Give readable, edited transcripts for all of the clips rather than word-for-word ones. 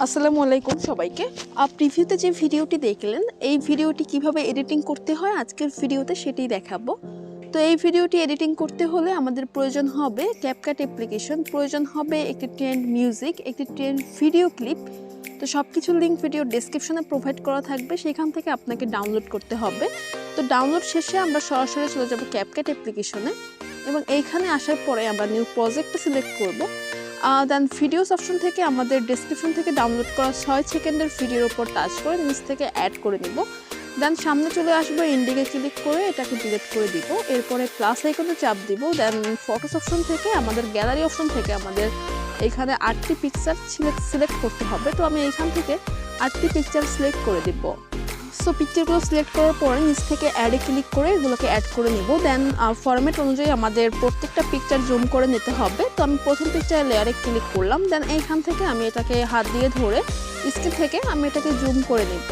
আসসালামু আলাইকুম সবাইকে। প্রিভিউতে যে ভিডিওটি দেখলেন এই ভিডিওটি কিভাবে এডিটিং করতে হয় আজকের ভিডিওতে সেটাই দেখাবো। তো এই ভিডিওটি এডিটিং করতে হলে আমাদের প্রয়োজন হবে CapCut অ্যাপ্লিকেশন, প্রয়োজন হবে একটি ট্রেন্ড মিউজিক, একটি ট্রেন্ড ভিডিও ক্লিপ। তো সব কিছুর লিঙ্ক ভিডিও ডেসক্রিপশনে প্রোভাইড করা থাকবে, সেখান থেকে আপনাকে ডাউনলোড করতে হবে। তো ডাউনলোড শেষে আমরা সরাসরি চলে যাব CapCut অ্যাপ্লিকেশনে এবং এইখানে আসার পরে আমরা নিউ প্রজেক্টটা সিলেক্ট করব। দেন ভিডিওস অপশন থেকে আমাদের ডেসক্রিপশন থেকে ডাউনলোড করা 6 সেকেন্ডের ভিডিওর উপর টাচ করে নিচ থেকে অ্যাড করে নিব। দেন সামনে চলে আসবো, ইন্ডিকে ক্লিক করে এটাকে ডিলিট করে দিব। এরপরে প্লাস আইকনে চাপ দিব। দেন ফটোস অপশন থেকে আমাদের গ্যালারি অপশন থেকে আমাদের এখানে 8টি পিকচার সিলেক্ট করতে হবে। তো আমি এখান থেকে 8টি পিকচার সিলেক্ট করে দিব। সো পিকচারগুলো সিলেক্ট করার পরে নিচ থেকে অ্যাডে ক্লিক করে এগুলোকে অ্যাড করে নিব। দেন ফরম্যাট অনুযায়ী আমাদের প্রত্যেকটা পিকচার জুম করে নিতে হবে। তো আমি প্রথম পিকচার লেয়ারে ক্লিক করলাম। দেন এইখান থেকে আমি এটাকে হাত দিয়ে ধরে স্কেল থেকে আমি এটাকে জুম করে নিব।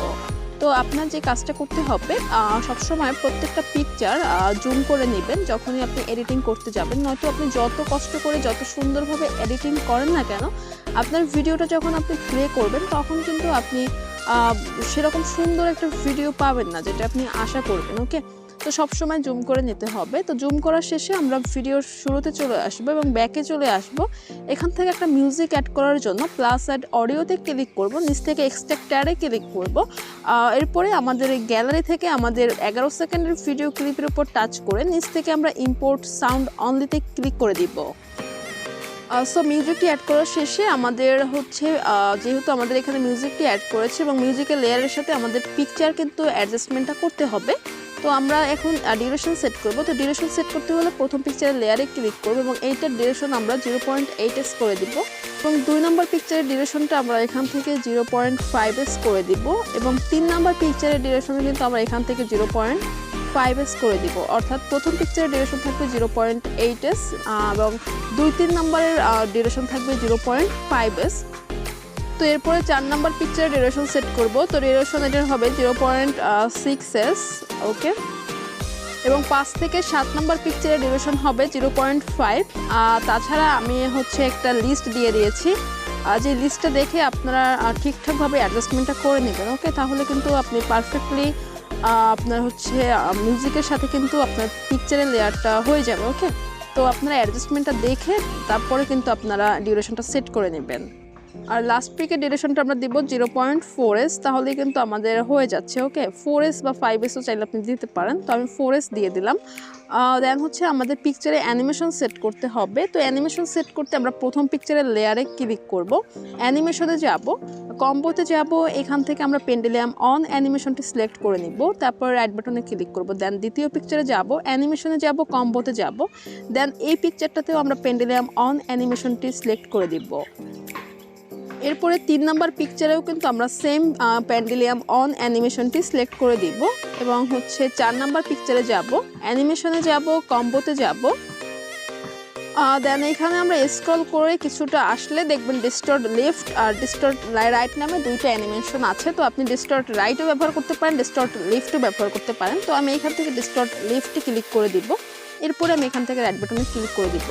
তো আপনার যে কাজটা করতে হবে, সবসময় প্রত্যেকটা পিকচার জুম করে নেবেন যখনই আপনি এডিটিং করতে যাবেন। নয়তো আপনি যত কষ্ট করে যত সুন্দরভাবে এডিটিং করেন না কেন, আপনার ভিডিওটা যখন আপনি প্লে করবেন তখন কিন্তু আপনি সেরকম সুন্দর একটা ভিডিও পাবেন না যেটা আপনি আশা করবেন। ওকে, তো সবসময় জুম করে নিতে হবে। তো জুম করার শেষে আমরা ভিডিওর শুরুতে চলে আসবো এবং ব্যাকে চলে আসবো। এখান থেকে একটা মিউজিক অ্যাড করার জন্য প্লাস অ্যাড অডিওতে ক্লিক করব, নিচ থেকে এক্সট্রাক্ট অ্যাডে ক্লিক করব। এরপরে আমাদের এই গ্যালারি থেকে আমাদের 11 সেকেন্ডের ভিডিও ক্লিপের উপর টাচ করে নিচ থেকে আমরা ইম্পোর্ট সাউন্ড অনলিতে ক্লিক করে দিব। সো মিউজিকটি অ্যাড করার শেষে আমাদের হচ্ছে যেহেতু আমাদের এখানে মিউজিকটি অ্যাড করেছে এবং মিউজিকের লেয়ারের সাথে আমাদের পিকচার কিন্তু অ্যাডজাস্টমেন্টটা করতে হবে। তো আমরা এখন ডিউরেশন সেট করব। তো ডিউরেশন সেট করতে হলে প্রথম পিকচারের লেয়ারে ক্লিক করব এবং এইটার ডিউরেশন আমরা 0.8s করে দিব এবং 2 নম্বর পিকচারের ডিউরেশনটা আমরা এখান থেকে 0.5s করে দিব এবং 3 নম্বর পিকচারের ডিউরেশনে কিন্তু আমরা এখান থেকে 0.5s করে দিব। অর্থাৎ প্রথম পিকচারের ডিউরেশন থাকবে 0.8s এবং 2-3 নম্বরের ডিউরেশন থাকবে 0.5s। তো এরপরে 4 নম্বর পিকচারের ডিউরেশন সেট করব। তো ডিউরেশন এটার হবে 0.6s। ওকে, এবং 5 থেকে 7 নম্বর পিকচারের ডিউরেশন হবে 0.5। তাছাড়া আমি হচ্ছে একটা লিস্ট দিয়ে দিয়েছি, যে লিস্টটা দেখে আপনারা ঠিকঠাকভাবে অ্যাডজাস্টমেন্টটা করে নেবেন। ওকে, তাহলে কিন্তু আপনি পারফেক্টলি আপনার হচ্ছে মিউজিকের সাথে কিন্তু আপনার পিকচারের লেয়ারটা হয়ে যাবে। ওকে, তো আপনারা অ্যাডজাস্টমেন্টটা দেখে তারপরে কিন্তু আপনারা ডিউরেশনটা সেট করে নেবেন। আর লাস্ট পিকের ডিউরেশনটা আমরা দিব 0.4s, তাহলেই কিন্তু আমাদের হয়ে যাচ্ছে। ওকে, 4s বা 5sও চাইলে আপনি দিতে পারেন। তো আমি 4s দিয়ে দিলাম। দেন হচ্ছে আমাদের পিকচারে অ্যানিমেশন সেট করতে হবে। তো অ্যানিমেশন সেট করতে আমরা প্রথম পিকচারের লেয়ারে ক্লিক করব, অ্যানিমেশনে যাব, কম্বোতে যাব। এখান থেকে আমরা পেন্ডুলাম অন অ্যানিমেশনটি সিলেক্ট করে নিব, তারপর রাইট বাটনে ক্লিক করব। দেন দ্বিতীয় পিকচারে যাব, অ্যানিমেশনে যাব, কম্বোতে যাব। দেন এই পিকচারটাতেও আমরা পেন্ডুলাম অন অ্যানিমেশনটি সিলেক্ট করে দিব। এরপরে 3 নম্বর পিকচারেও কিন্তু আমরা সেম পেন্ডুলাম অন অ্যানিমেশনটি সিলেক্ট করে দিব এবং হচ্ছে 4 নম্বর পিকচারে যাব, অ্যানিমেশনে যাব, কম্বোতে যাব। দেন এখানে আমরা স্ক্রল করে কিছুটা আসলে দেখবেন ডিস্টর্ট লেফট আর ডিস্টর্ট রাইট নামে 2টা অ্যানিমেশন আছে। তো আপনি ডিস্টর্ট রাইটও ব্যবহার করতে পারেন, ডিস্টর্ট লেফটও ব্যবহার করতে পারেন। তো আমি এখান থেকে ডিস্টর্ট লেফটে ক্লিক করে দিব। এরপরে আমি এখান থেকে রাইট বাটনে ক্লিক করে দিব।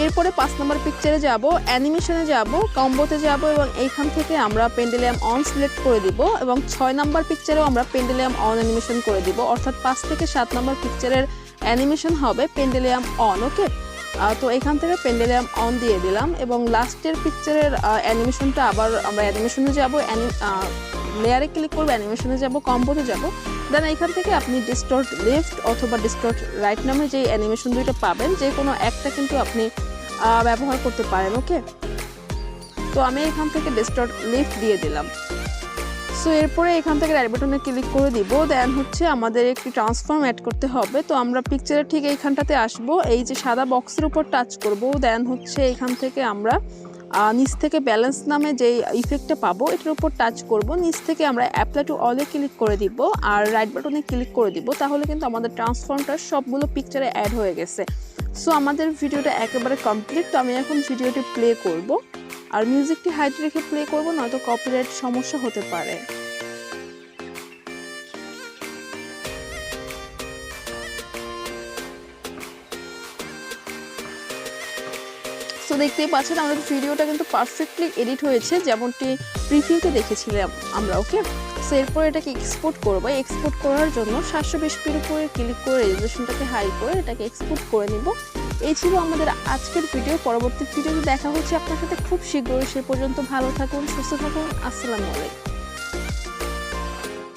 এরপরে 5 নম্বর পিকচারে যাব, অ্যানিমেশনে যাব, কম্বোতে যাব এবং এইখান থেকে আমরা পেন্ডুলাম অন সিলেক্ট করে দিব এবং 6 নম্বর পিকচারেও আমরা পেন্ডুলাম অন অ্যানিমেশন করে দিব। অর্থাৎ 5 থেকে 7 নম্বর পিকচারের অ্যানিমেশন হবে পেন্ডুলাম অন। ওকে, তো এখান থেকে পেন্ডুলাম অন দিয়ে দিলাম এবং লাস্টের পিকচারের অ্যানিমেশনটা আবার আমরা অ্যানিমেশনে যাব, লেয়ারে ক্লিক করবো, অ্যানিমেশনে যাব, কম্বোতে যাব। দেন এখান থেকে আপনি ডিস্টর্ট লেফট অথবা ডিস্টর্ট রাইট নামে যে অ্যানিমেশন দুইটা পাবেন, যে কোনো একটা কিন্তু আপনি ব্যবহার করতে পারেন। ওকে, তো আমি এখান থেকে ডিস্টর্ট লেফট দিয়ে দিলাম। সো এরপরে এখান থেকে রাইট বাটনে ক্লিক করে দিব। দেন হচ্ছে আমাদের একটি ট্রান্সফর্ম অ্যাড করতে হবে। তো আমরা পিকচারের ঠিক এইখানটাতে আসব, এই যে সাদা বক্সের উপর টাচ করব। দেন হচ্ছে এখান থেকে আমরা নিচ থেকে ব্যালেন্স নামে যে ইফেক্টটা পাবো এটার উপর টাচ করব। নিচ থেকে আমরা অ্যাপ্লাই টু অলে ক্লিক করে দিব আর রাইট বাটনে ক্লিক করে দিব। তাহলে কিন্তু আমাদের ট্রান্সফর্মটা সবগুলো পিকচারে অ্যাড হয়ে গেছে। সো আমাদের ভিডিওটা একেবারে কমপ্লিট। তো আমি এখন ভিডিওটি প্লে করব আর মিউজিকটি হাইট রেখে প্লে করব, নয়তো কপিরাইট সমস্যা হতে পারে। সো সো দেখতেই পাচ্ছেন আমাদের ভিডিওটা কিন্তু পারফেক্টলি এডিট হয়েছে, যেমনটি প্রিভিউতে দেখেছিলাম আমরা। ওকে, সো এরপর এটাকে এক্সপোর্ট করবো। এক্সপোর্ট করার জন্য 720p উপরে ক্লিক করে রেজোলিউশনটাকে হাই করে এটাকে এক্সপোর্ট করে নিব। এই ছিল আমাদের আজকের ভিডিও। পরবর্তী ভিডিওতে দেখা হচ্ছে আপনার সাথে খুব শীঘ্রই। সে পর্যন্ত ভালো থাকুন, সুস্থ থাকুন। আসসালামু আলাইকুম।